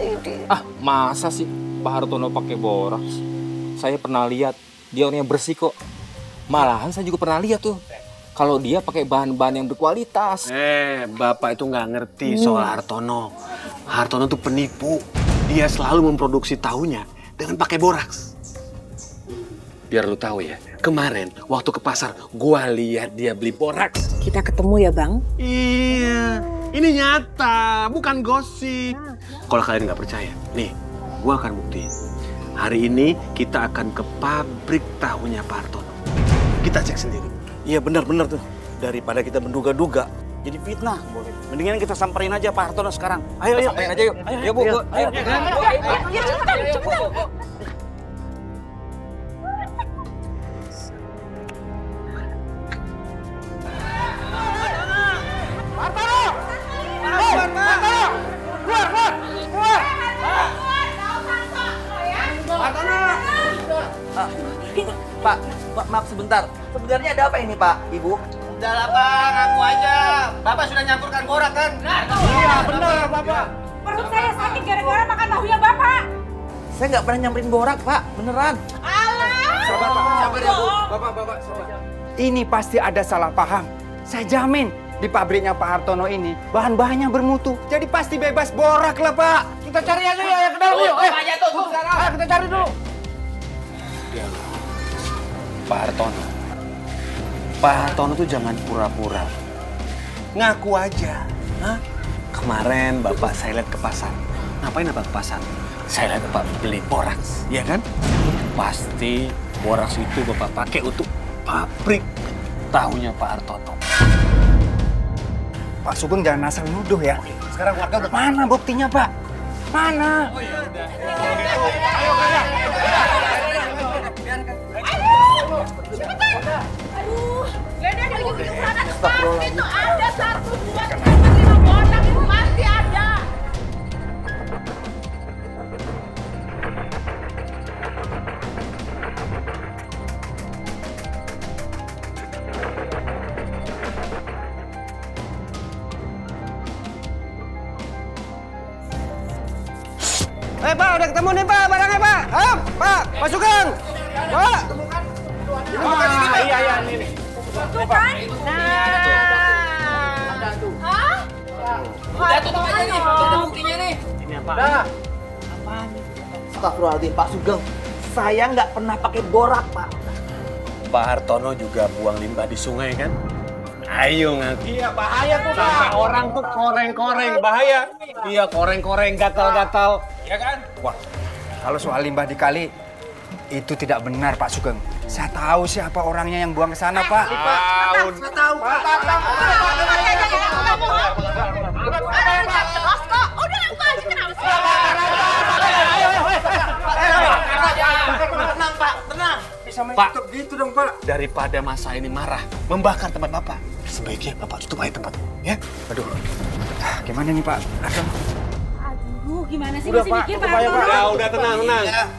L: Ah, masa sih Pak Hartono pakai boraks? Saya pernah lihat, dia orangnya bersih kok. Malahan saya juga pernah lihat tuh, kalau dia pakai bahan-bahan yang berkualitas.
B: Bapak itu nggak ngerti soal Hartono. Hartono tuh penipu. Dia selalu memproduksi tahunya dengan pakai boraks. Biar lu tahu ya, kemarin waktu ke pasar, gua lihat dia beli boraks.
K: Kita ketemu ya Bang?
B: Iya, ini nyata, bukan gosip. Kalau kalian nggak percaya, nih, gua akan buktiin. Hari ini kita akan ke pabrik tahunya Pak Hartono. Kita cek sendiri.
Q: Iya benar-benar tuh. Daripada kita menduga-duga, jadi fitnah. Boleh. Mendingan kita samperin aja Pak Hartono sekarang. Ayo.
D: Samperin aja yuk. Ayo Bu. Ayo.
K: Ya cepetan.
D: Pak, maaf sebentar. Sebenarnya ada apa ini Pak, Ibu?
R: Udah lah Bang, aku aja. Bapak sudah nyampurkan borak kan?
O: Iya benar Bapak. Perut saya sakit gara-gara makan tahunya Bapak.
D: Saya nggak pernah nyamperin borak Pak, beneran.
J: Sabar Pak, sabar ya Bu. Bapak, sabar. Ini pasti ada salah paham. Saya jamin di pabriknya Pak Hartono ini bahan-bahannya bermutu. Jadi pasti bebas borak lah Pak. Kita cari aja ya ke dalam yuk. Ayo kita cari dulu.
B: Pak Hartono tuh jangan pura-pura. Ngaku aja. Hah? Kemarin Bapak saya lihat ke pasar. Ngapain Bapak ke pasar? Saya lihat Bapak beli boraks, ya kan? Pasti boraks itu Bapak pakai untuk pabrik tahunya Pak Hartono.
J: Pak Sugeng jangan asal nuduh ya. Sekarang warga udah mana buktinya, Pak? Mana?
B: Oh iya udah.
O: Aduh, Leda dari ujung sana ke sana itu ada 1, 2, 3, 4, 5 botak itu masih ada.
R: Pak, udah ketemu nih Pak, barangnya Pak. Ayo, Pak, Pak Sugeng. Pak.
B: Iya, ini.
O: Tuh kan? Hah?
E: Udah tutup aja nih, ada buktinya nih.
D: Ini apa? Astagfirullahaladzim, Pak Sugeng. Saya nggak pernah pakai borak, Pak.
B: Pak Hartono juga buang limbah di sungai kan? Ayo ngaku.
R: Iya, bahaya tuh, Pak.
B: Sampai orang tuh koreng-koreng, bahaya. Iya, koreng-koreng, gatal-gatal. Ya kan?
J: Wah, kalau soal limbah di kali, itu tidak benar, Pak Sugeng. Saya tahu siapa orangnya yang buang ke sana, Pak.
O: Saya tahu. Pak. Udah aku aja kenapa sih?
R: Tenang, Pak, tenang. Bisa main
B: Pak.
R: tutup gitu dong, Pak.
B: Daripada masa ini marah, membakar tempat Bapak, sebaiknya Bapak tutup aja tempat, ya?
J: Aduh, gimana nih, Pak?
O: Aduh, gimana sih
B: Udah,
O: masih
B: Pak,
O: mikir
B: tutup
O: Pak
B: aja, Pak.
O: Hartono?
B: Ya, udah tenang.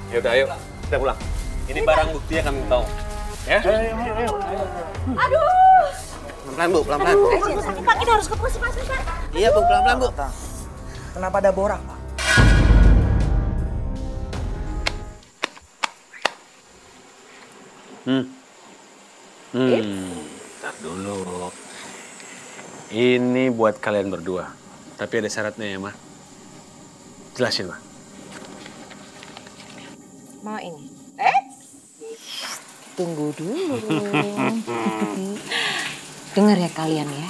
B: Ya udah, ayo. Kita pulang. Ini barang buktinya kami tahu. Ya?
O: Aduh.
R: Pelan-pelan, Bu, pelan-pelan.
O: Pak, kita harus ke puskesmas, Pak.
R: Iya, Bu, pelan-pelan, Bu.
D: Kenapa ada borak, Pak?
B: Ntar dulu. Ini buat kalian berdua. Tapi ada syaratnya ya, Ma. Jelasin, Ma.
K: Mau ini? Tunggu dulu. Dengar ya kalian ya.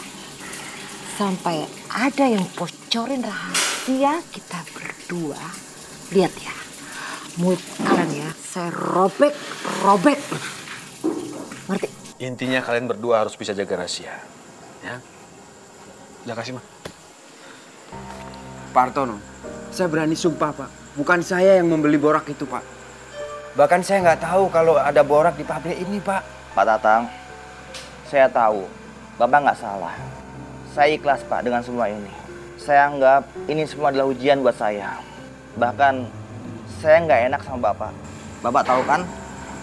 K: Sampai ada yang bocorin rahasia kita berdua. Lihat ya. Mulut kalian ya. Saya robek. Ngerti?
B: Intinya kalian berdua harus bisa jaga rahasia. Ya? Udah kasih, Ma.
J: Pak Hartono, saya berani sumpah, Pak. Bukan saya yang membeli borak itu, Pak. Bahkan saya nggak tahu kalau ada borak di pabrik ini, Pak.
D: Pak Tatang, saya tahu Bapak nggak salah. Saya ikhlas, Pak, dengan semua ini. Saya anggap ini semua adalah ujian buat saya. Bahkan saya nggak enak sama Bapak. Bapak tahu kan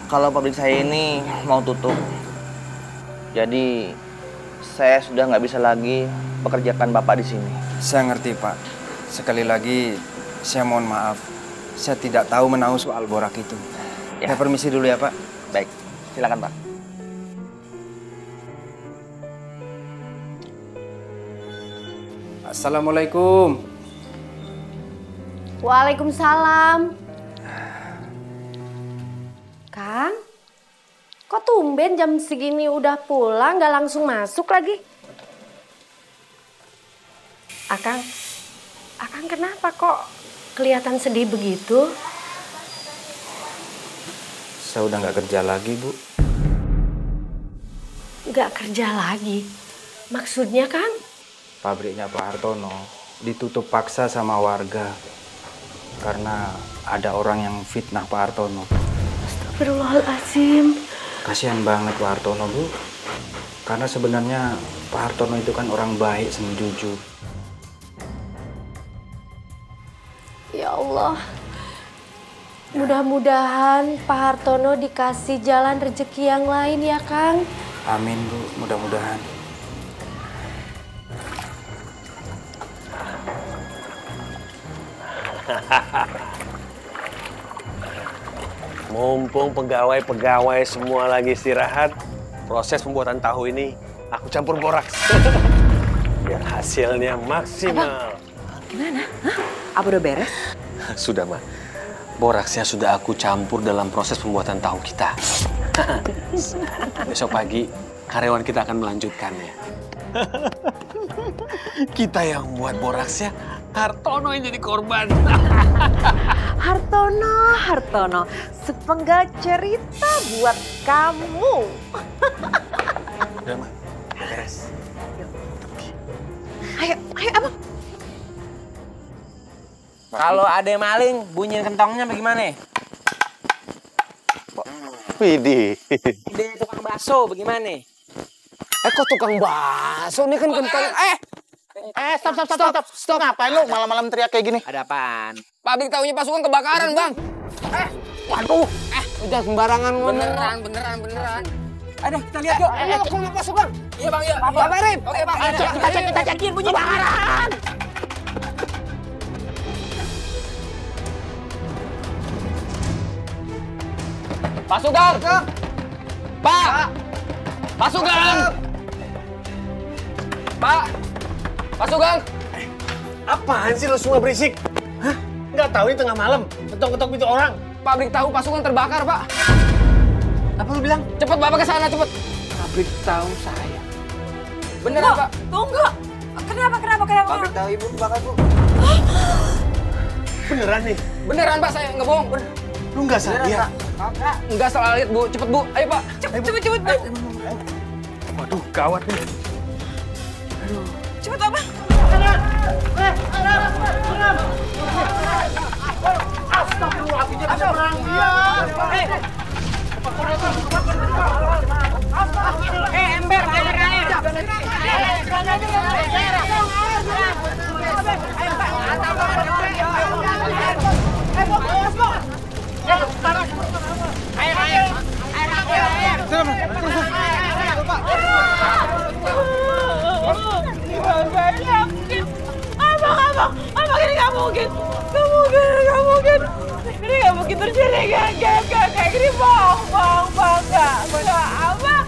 D: kalau pabrik saya ini mau tutup. Jadi saya sudah nggak bisa lagi pekerjakan Bapak di sini.
J: Saya ngerti, Pak. Sekali lagi, saya mohon maaf. Saya tidak tahu menahu soal borak itu.
D: Ya.
J: Saya permisi dulu ya, Pak.
D: Baik, silakan, Pak.
J: Assalamualaikum.
K: Waalaikumsalam. Kang, kok tumben jam segini udah pulang, nggak langsung masuk lagi? Akang kenapa kok kelihatan sedih begitu?
J: Saya udah nggak kerja lagi, Bu.
K: Nggak kerja lagi? Maksudnya, Kang?
J: Pabriknya Pak Hartono ditutup paksa sama warga karena ada orang yang fitnah Pak Hartono.
K: Astagfirullahaladzim.
J: Kasihan banget Pak Hartono, Bu. Karena sebenarnya Pak Hartono itu kan orang baik sama jujur.
K: Ya Allah. Mudah-mudahan Pak Hartono dikasih jalan rezeki yang lain ya, Kang.
J: Amin, Bu. Mudah-mudahan.
B: Mumpung pegawai-pegawai semua lagi istirahat, proses pembuatan tahu ini aku campur boraks. Biar hasilnya maksimal.
K: Gimana? Hah? Apa udah beres?
B: Sudah, Ma. Boraksnya sudah aku campur dalam proses pembuatan tahu kita. Besok pagi, karyawan kita akan melanjutkannya. Kita yang buat boraksnya, Hartono yang jadi korban.
K: Hartono, sepenggal cerita buat kamu.
B: Udah, Ma. Beres.
K: Ayo, abang.
E: Kalau ada maling, bunyiin kentongnya bagaimana?
B: Widih.
E: Dia tukang bakso bagaimana?
Q: Kok tukang bakso? Ini kan kentong. Stop. Ngapain lu malam-malam teriak kayak gini?
E: Ada apaan?
P: Pabrik tahunya pasukan kebakaran, Bang.
Q: Waduh.
P: Udah sembarangan ngomong.
E: Beneran.
P: Ada, kita lihat yuk.
Q: Ayo, aku mau masuk, Bang.
P: Iya, Bang, iya.
Q: Bang Arif.
P: Oke, Bang.
Q: Kita cekin bunyi kebakaran.
P: Pak Sugeng. Pak. Pak Sugeng. Pak Sugeng.
B: Apaan sih lo semua berisik? Hah? Nggak tahu ini tengah malam, ketok-ketok pintu orang.
P: Pabrik tahu Pak Sugeng terbakar, Pak.
E: Apa lu bilang?
P: Cepet Bapak ke sana, cepet.
E: Pabrik tahu saya.
P: Beneran, Pak?
K: Tunggu. Kenapa?
D: Pabrik tahu ibu bakar, Bu.
B: Beneran nih?
P: Beneran, Pak, saya nggak bohong.
B: Lu nggak salah lihat?
P: Nggak salah lihat, Bu. Cepet, Bu. Ayo, Pak.
K: Cepet.
B: Waduh, gawat nih.
K: Cepet, Abang.
O: Ember, Abang, ini nggak mungkin. Ini nggak mungkin terjadi, kayak gini, Bang, nggak, Abang.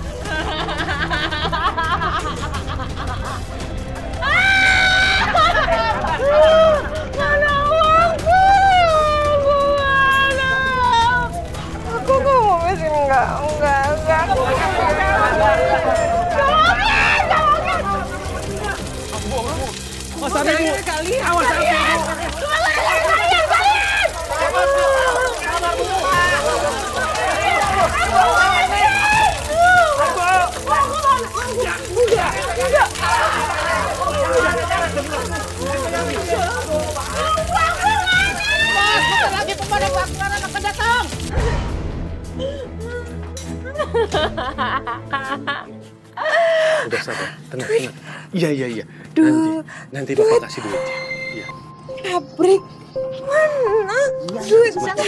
O: Mana uangku? Aku nggak mau ke sini, enggak.
B: Awas hati, Bu. Awas hati, Bu. Udah sabar, tenang. Iya. Nanti Bapak kasih duitnya. Iya.
K: Pabrik mana? Duit sana.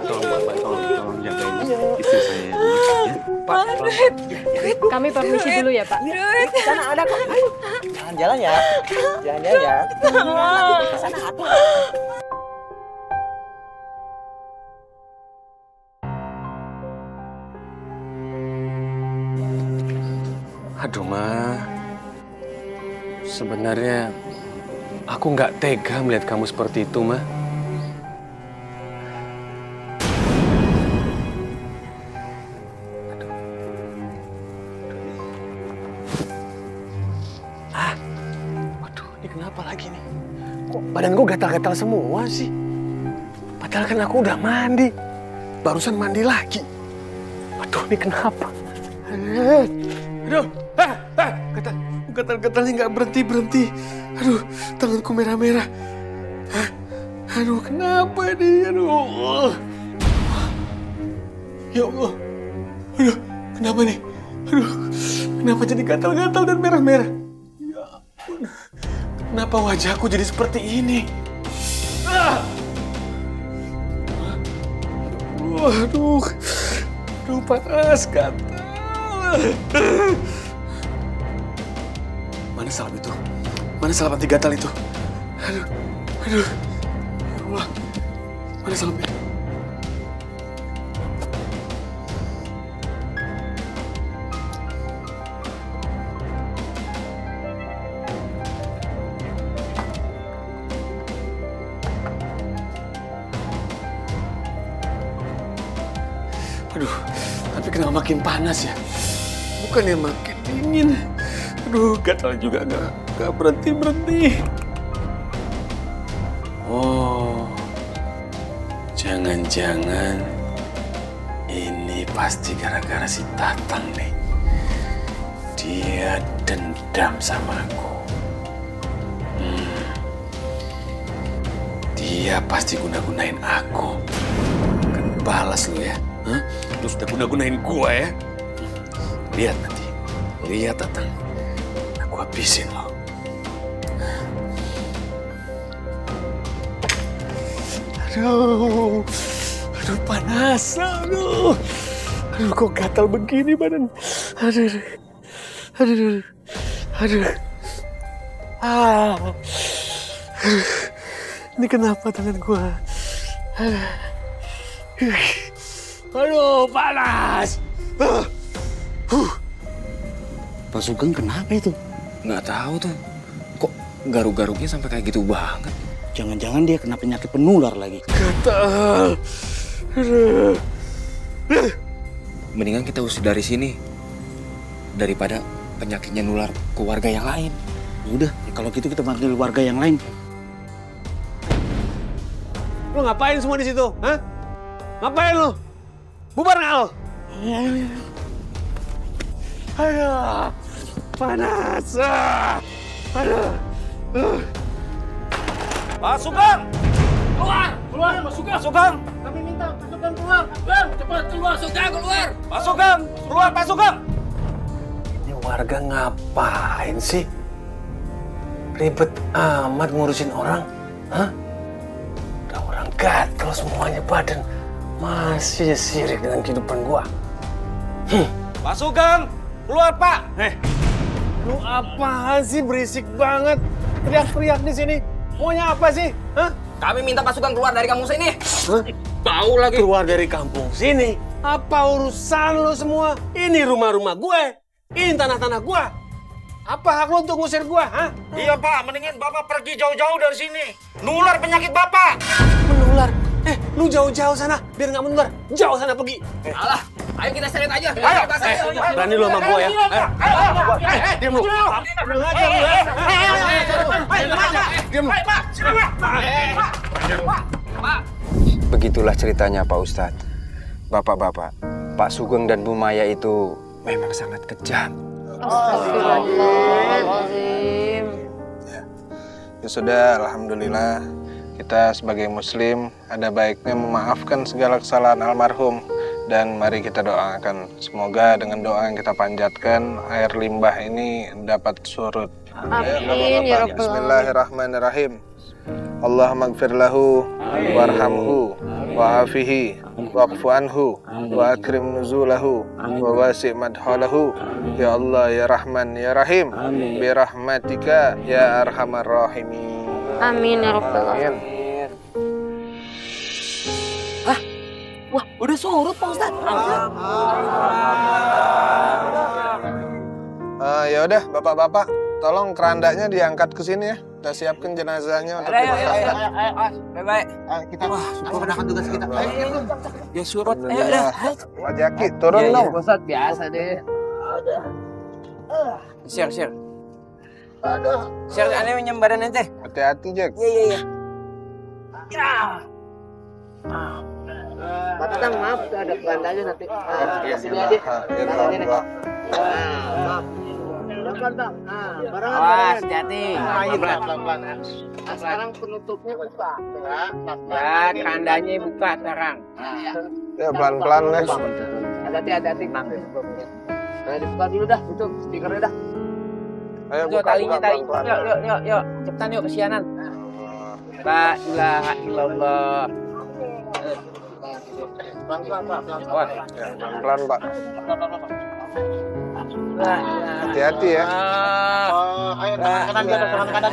B: Tolong jagain istri saya ya.
K: Duit.
N: Kami permisi dulu ya, Pak.
K: Duit.
D: Sana ada kok. Jalan-jalan ya. Jalan-jalan ya. Sana ada.
B: Aduh, Ma. Sebenarnya aku nggak tega melihat kamu seperti itu, Ma. Waduh, ini kenapa lagi nih? Kok badan gue gatal-gatal semua sih? Padahal kan aku udah mandi. Barusan mandi lagi. Waduh, ini kenapa? Aduh, gatal-gatalnya nggak berhenti. Aduh, tanganku merah-merah. Aduh, kenapa ini? Aduh. Ya Allah. Aduh, kenapa nih? Aduh, kenapa jadi gatal-gatal dan merah-merah? Ya ampun. Kenapa wajahku jadi seperti ini? Aduh, panas, gatal. Mana salep itu? Mana salep anti gatal itu? Aduh. Ya Allah. Mana salepnya? Aduh, tapi kenapa makin panas ya? Bukannya makin dingin. Aduh, gatal juga nggak berhenti. Oh, jangan-jangan ini pasti gara-gara si Tatang nih. Dia dendam sama aku. Dia pasti guna-gunain aku. Kan balas lu ya. Hah? Lu sudah guna-gunain gua ya. Lihat nanti. Lihat Tatang. Aku habisin lo. Aduh. Aduh panas. Aduh. Aduh kok gatal begini badan. Aduh. Aduh. Aduh. Ah. Ini kenapa tangan gua? Aduh, panas.
Q: Pak Sugeng kenapa itu?
F: Nggak tahu tuh. Kok garuk-garuknya sampai kayak gitu banget?
Q: Jangan-jangan dia kena penyakit penular lagi.
B: Gatal.
F: Mendingan kita usir dari sini daripada penyakitnya nular ke warga yang lain.
Q: Udah, kalau gitu kita panggil warga yang lain.
B: Lu ngapain semua di situ? Hah? Ngapain lu? Bubar nggak lu? Aduh, panas. Aduh.
L: Pak Sugeng! Keluar! Keluar, Pak Sugeng! Pak Sugeng! Kami minta Pak Sugeng keluar! Bang, cepat keluar, Sugeng, keluar! Pak Sugeng! Keluar, Pak Sugeng!
B: Ini warga ngapain sih? Ribet amat ngurusin orang. Hah? Udah orang gatel semuanya badan. Masih sirik dengan kehidupan gua.
L: Pak Sugeng! Keluar, Pak!
B: Lu apaan sih berisik banget? Teriak-teriak di sini. Maunya apa sih? Hah?
L: Kami minta Pak Sugeng keluar dari kampung sini.
B: Hah? Bau lagi. Keluar dari kampung sini? Apa urusan lu semua? Ini rumah-rumah gue. Ini tanah-tanah gue. Apa hak lu untuk ngusir gue? Hah?
Q: Iya Pak, mendingan Bapak pergi jauh-jauh dari sini. Nular penyakit Bapak.
B: Menular? Lu jauh-jauh sana. Biar nggak menular. Jauh sana pergi.
L: Alah, ayo kita seret aja.
B: Ayo. Berani lu sama gue ya? Diam lu. Diam lu.
J: Begitulah ceritanya Pak Ustadz. Bapak-bapak, Pak Sugeng dan Bu Maya itu memang sangat kejam.
K: Astagfirullahaladzim.
H: Ya sudah, alhamdulillah kita sebagai muslim ada baiknya memaafkan segala kesalahan almarhum. Dan mari kita doakan, semoga dengan doa yang kita panjatkan air limbah ini dapat surut.
K: Amin ya rabbal alamin.
H: Bismillahirrahmanirrahim. Allahumma gfir lahu warhamhu wa'afihi wa'fu anhu wa akrim nuzulahu wa wasi' madhalahu. Ya Allah ya Rahman ya Rahim, bi rahmatika ya arhamar rahimin.
K: Amin ya rabbal alamin.
A: Wah, udah surut Pak Ustadz.
H: Ya udah, bapak-bapak, tolong kerandanya diangkat ke sini ya. Kita siapkan jenazahnya untuk
A: Ayo, baik-baik.
G: Kita sempurnakan tugas kita.
A: Ya surut.
H: Ayo, udah. Pak Jaki, turun dong.
A: Pak Ustadz, biasa deh. Share. Share, aneh menyem badan ente.
H: Hati-hati, Jack.
A: Iya.
G: Pak Tatang, maaf, ada kerandanya nanti.
H: Sini aja.
G: Maaf. Pelan-pelan, barengan.
A: Awas, hati-hati.
G: Pelan-pelan. Nah, sekarang penutupnya buka.
E: Ya, kerandanya buka sekarang.
H: Ya, pelan-pelan, Les.
E: Hati-hati.
A: Nah, dibuka dulu dah, tutup stikernya dah.
H: Ayo,
E: Tuh,
H: buka,
E: talinya, tali.
H: pelan-pelan.
E: Yuk. Cepetan yuk, kesianan. La ilaha illallah.
H: Pelan-pelan, Pak. Hati-hati ya.
G: Kanan di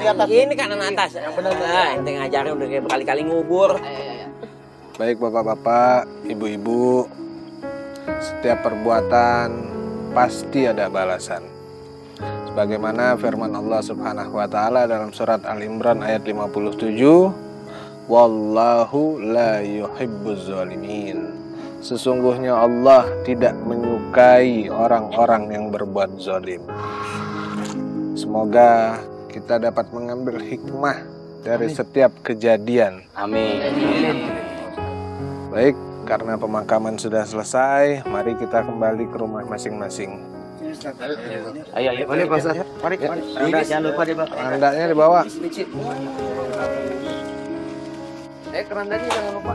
G: atas.
E: Ini kanan atas. Yang benar. Nah, ente ngajarin udah kayak berkali-kali ngubur.
H: Baik bapak-bapak, ibu-ibu, setiap perbuatan pasti ada balasan. Sebagaimana firman Allah Subhanahu wa taala dalam surat Al-Imran ayat 57, wallahu la yuhibbuz zalimin. Sesungguhnya Allah tidak menyukai orang-orang yang berbuat zalim. Semoga kita dapat mengambil hikmah dari setiap kejadian.
A: Amin.
H: Baik, karena pemakaman sudah selesai, mari kita kembali ke rumah masing-masing.
G: Ayo,
C: Mari Pak Ustaz. Mari.
G: Jangan lupa deh, Pak.
C: Kerandanya dibawa.
A: Kerandanya jangan lupa.